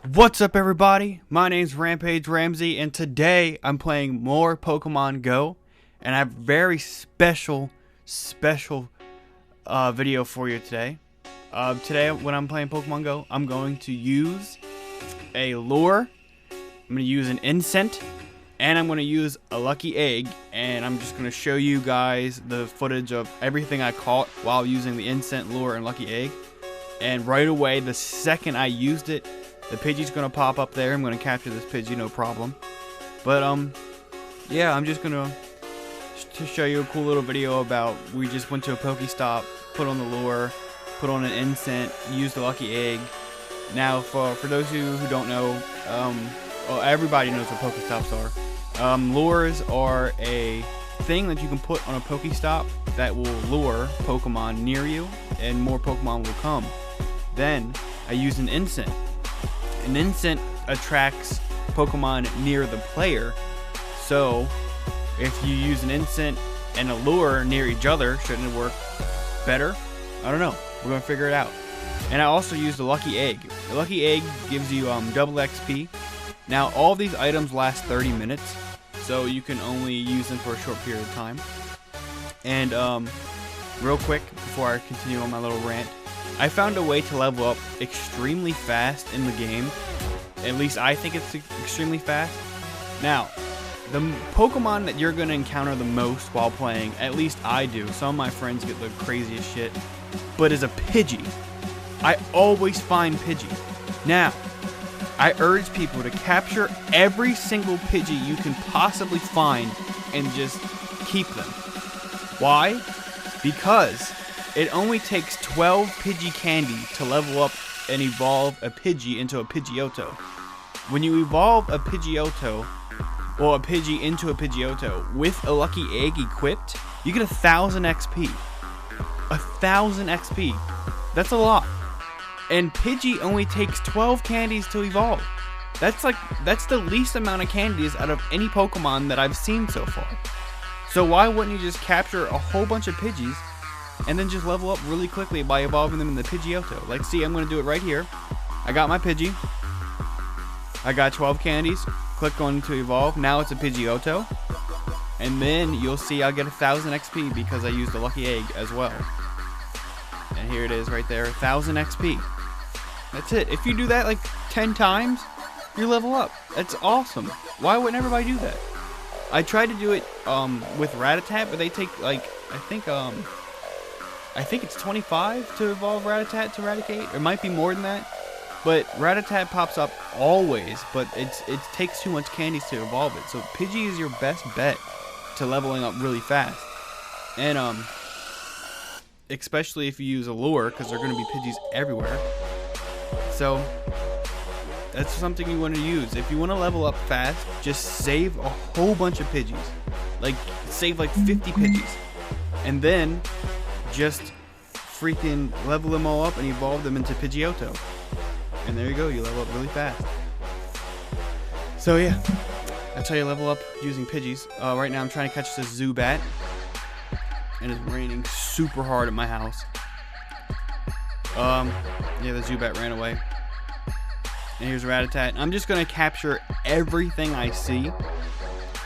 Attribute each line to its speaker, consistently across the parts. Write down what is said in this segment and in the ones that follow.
Speaker 1: What's up, everybody? My name's Rampage Ramsey, and today I'm playing more Pokemon Go, and I have a very special video for you today. Today, when I'm playing Pokemon Go, I'm going to use a lure, I'm going to use an INCENSE, and I'm going to use a lucky egg, and I'm just going to show you guys the footage of everything I caught while using the INCENSE, lure, and lucky egg. And right away, the second I used it, the Pidgey's gonna pop up there. I'm gonna capture this Pidgey, no problem. But yeah, I'm just gonna show you a cool little video about we just went to a Pokestop, put on the lure, put on an INCENSE, used the lucky egg. Now, for those of you who don't know, well, everybody knows what Pokestops are. Lures are a thing that you can put on a Pokestop that will lure Pokemon near you, and more Pokemon will come. Then I use an INCENSE. An INCENSE attracts Pokemon near the player, so if you use an INCENSE and a lure near each other, shouldn't it work better? I don't know. We're going to figure it out. And I also use the lucky egg. The lucky egg gives you double XP. Now, all these items last 30 minutes, so you can only use them for a short period of time. And real quick, before I continue on my little rant, I found a way to level up extremely fast in the game. At least I think it's extremely fast. Now, the Pokemon that you're going to encounter the most while playing, at least I do, some of my friends get the craziest shit, but is a Pidgey. I always find Pidgey. Now, I urge people to capture every single Pidgey you can possibly find and just keep them. Why? Because it only takes 12 Pidgey candy to level up and evolve a Pidgey into a Pidgeotto. When you evolve a Pidgeotto, or a Pidgey into a Pidgeotto, with a lucky egg equipped, you get 1,000 XP. 1,000 XP. That's a lot. And Pidgey only takes 12 candies to evolve. That's the least amount of candies out of any Pokemon that I've seen so far. So why wouldn't you just capture a whole bunch of Pidgeys and then just level up really quickly by evolving them in the Pidgeotto? Like, see, I'm going to do it right here. I got my Pidgey. I got 12 candies. Click on to evolve. Now it's a Pidgeotto. And then you'll see I'll get 1,000 XP because I used the lucky egg as well. And here it is right there, 1,000 XP. That's it. If you do that like 10 times, you level up. That's awesome. Why wouldn't everybody do that? I tried to do it with Rattata, but they take like I think it's 25 to evolve Rattata to Eradicate. It might be more than that. But Rattata pops up always, but it takes too much candies to evolve it. So Pidgey is your best bet to leveling up really fast. And especially if you use a lure, because there are going to be Pidgeys everywhere. So that's something you want to use. If you want to level up fast, just save a whole bunch of Pidgeys. Like, save like 50 Pidgeys. And then just freaking level them all up and evolve them into Pidgeotto. And there you go, you level up really fast. So yeah, that's how you level up using Pidgeys. Right now I'm trying to catch this Zubat. And it's raining super hard at my house. Yeah, the Zubat ran away. And here's Rattata. I'm just going to capture everything I see.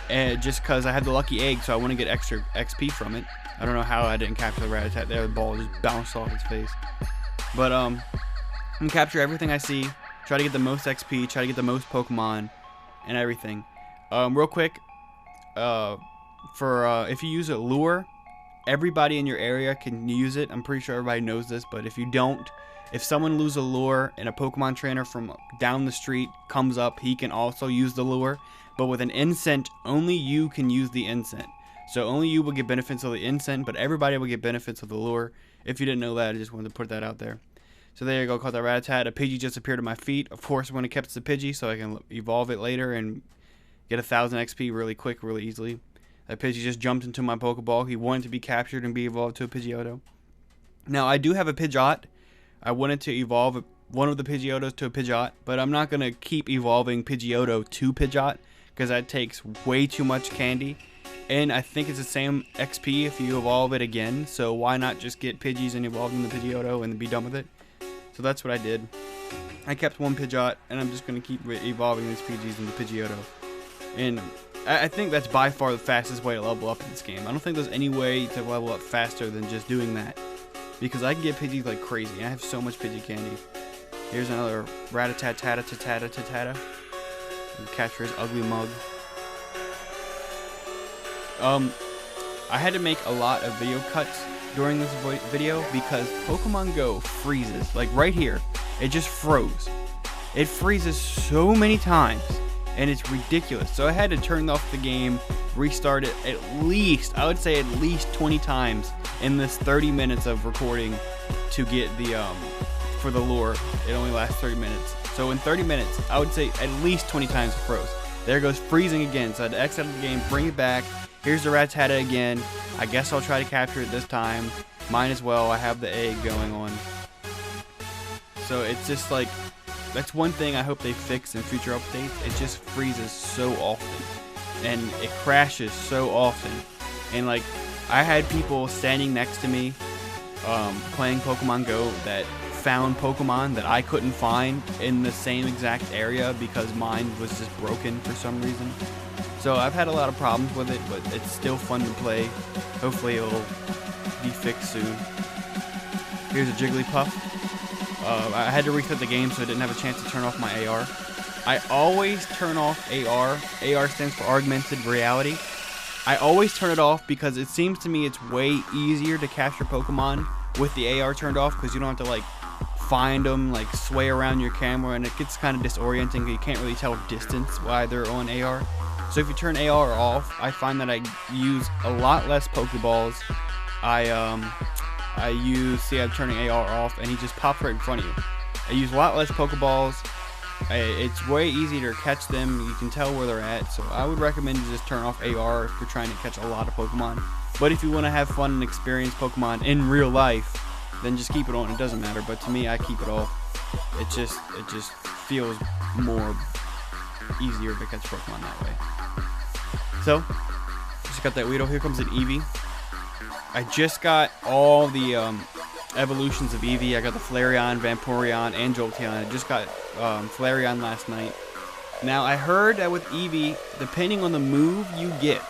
Speaker 1: Just because I have the lucky egg, so I want to get extra XP from it. I don't know how I didn't capture the Rattata there. The ball just bounced off its face. But I'm going to capture everything I see. Try to get the most XP. Try to get the most Pokemon. And everything. Real quick. If you use a lure, everybody in your area can use it. I'm pretty sure everybody knows this, but if you don't, if someone loses a lure and a Pokemon trainer from down the street comes up, he can also use the lure. But with an INCENSE, only you can use the INCENSE. So only you will get benefits of the INCENSE, but everybody will get benefits of the lure. If you didn't know that, I just wanted to put that out there. So there you go, caught that Rattata. A Pidgey just appeared at my feet. Of course, I'm going to keep the Pidgey so I can evolve it later and get 1,000 XP really quick, really easily. That Pidgey just jumped into my Pokeball. He wanted to be captured and be evolved to a Pidgeotto. Now, I do have a Pidgeot. I wanted to evolve one of the Pidgeottos to a Pidgeot, but I'm not going to keep evolving Pidgeotto to Pidgeot because that takes way too much candy. And I think it's the same XP if you evolve it again, so why not just get Pidgeys and evolve them to Pidgeotto and be done with it? So that's what I did. I kept one Pidgeot, and I'm just going to keep evolving these Pidgeys into Pidgeotto. And I think that's by far the fastest way to level up in this game. I don't think there's any way to level up faster than just doing that. Because I can get Pidgeys like crazy. I have so much Pidgey candy. Here's another Rattata-Tata-Tata-Tata. Catch his ugly mug. I had to make a lot of video cuts during this video because Pokemon Go freezes. Like right here, it just froze. It freezes so many times, and it's ridiculous. So I had to turn off the game, restart it at least, I would say at least 20 times in this 30 minutes of recording to get the, for the lure. It only lasts 30 minutes. So in 30 minutes, I would say at least 20 times it froze. There goes freezing again. So I had to exit the game, bring it back. Here's the Rattata again. I guess I'll try to capture it this time. Might as well. I have the egg going on. So it's just like, that's one thing I hope they fix in future updates. It just freezes so often. And it crashes so often. And like, I had people standing next to me playing Pokemon Go that found Pokemon that I couldn't find in the same exact area because mine was just broken for some reason. So I've had a lot of problems with it, but it's still fun to play. Hopefully it'll be fixed soon. Here's a Jigglypuff. I had to reset the game so I didn't have a chance to turn off my AR. I always turn off AR. AR stands for Augmented Reality. I always turn it off because it seems to me it's way easier to capture Pokemon with the AR turned off because you don't have to like find them, like sway around your camera, and it gets kind of disorienting. You can't really tell distance while they're on AR. So if you turn AR off, I find that I use a lot less Pokeballs. I'm turning AR off, and he just pops right in front of you. I use a lot less Pokeballs. It's way easier to catch them. You can tell where they're at. So I would recommend you just turn off AR if you're trying to catch a lot of Pokemon. But if you want to have fun and experience Pokemon in real life, then just keep it on. It doesn't matter. But to me, I keep it off. It just feels more easier to catch Pokemon that way. So, just got that Weedle. Here comes an Eevee. I just got all the evolutions of Eevee. I got the Flareon, Vaporeon, and Jolteon. I just got Flareon last night. Now, I heard that with Eevee, depending on the move you get,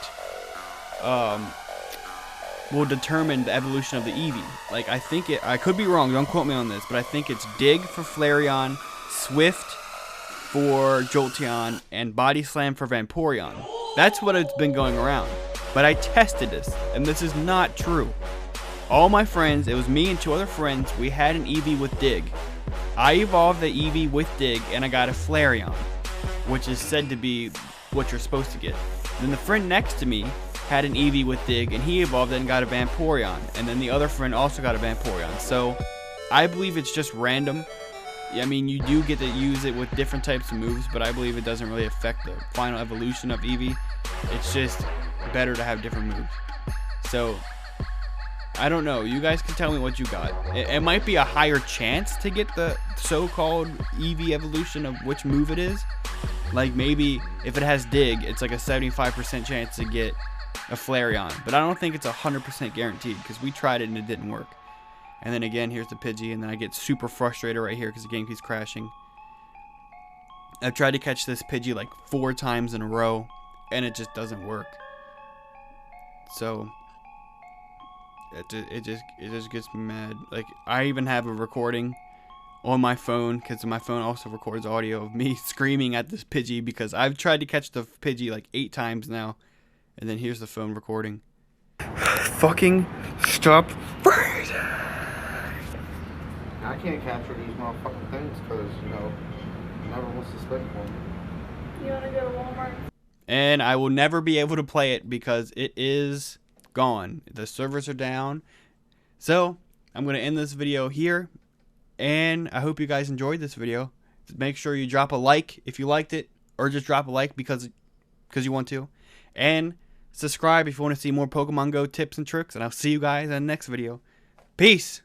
Speaker 1: will determine the evolution of the Eevee. Like, I could be wrong, don't quote me on this, but I think it's Dig for Flareon, Swift for Jolteon, and Body Slam for Vaporeon. That's what it's been going around. But I tested this, and this is not true. All my friends, it was me and 2 other friends, we had an Eevee with Dig. I evolved the Eevee with Dig, and I got a Flareon, which is said to be what you're supposed to get. Then the friend next to me had an Eevee with Dig, and he evolved it and got a Vaporeon. And then the other friend also got a Vaporeon. So, I believe it's just random. I mean, you do get to use it with different types of moves, but I believe it doesn't really affect the final evolution of Eevee. It's just better to have different moves. So, I don't know. You guys can tell me what you got. It might be a higher chance to get the so-called Eevee evolution of which move it is. Like, maybe if it has Dig, it's like a 75% chance to get a Flareon. But I don't think it's 100% guaranteed, because we tried it and it didn't work. And then again, here's the Pidgey, and then I get super frustrated right here because the game keeps crashing. I've tried to catch this Pidgey like 4 times in a row, and it just doesn't work. So it just gets me mad. Like, I even have a recording on my phone, because my phone also records audio of me screaming at this Pidgey, because I've tried to catch the Pidgey like 8 times now. And then here's the phone recording. Fucking stop freezing!
Speaker 2: I can't capture these motherfucking things because, you know, never wants to spend for me.
Speaker 3: You want to go to Walmart?
Speaker 1: And I will never be able to play it because it is gone. The servers are down. So, I'm going to end this video here. And I hope you guys enjoyed this video. Make sure you drop a like if you liked it. Or just drop a like because you want to. And subscribe if you want to see more Pokemon Go tips and tricks. And I'll see you guys in the next video. Peace!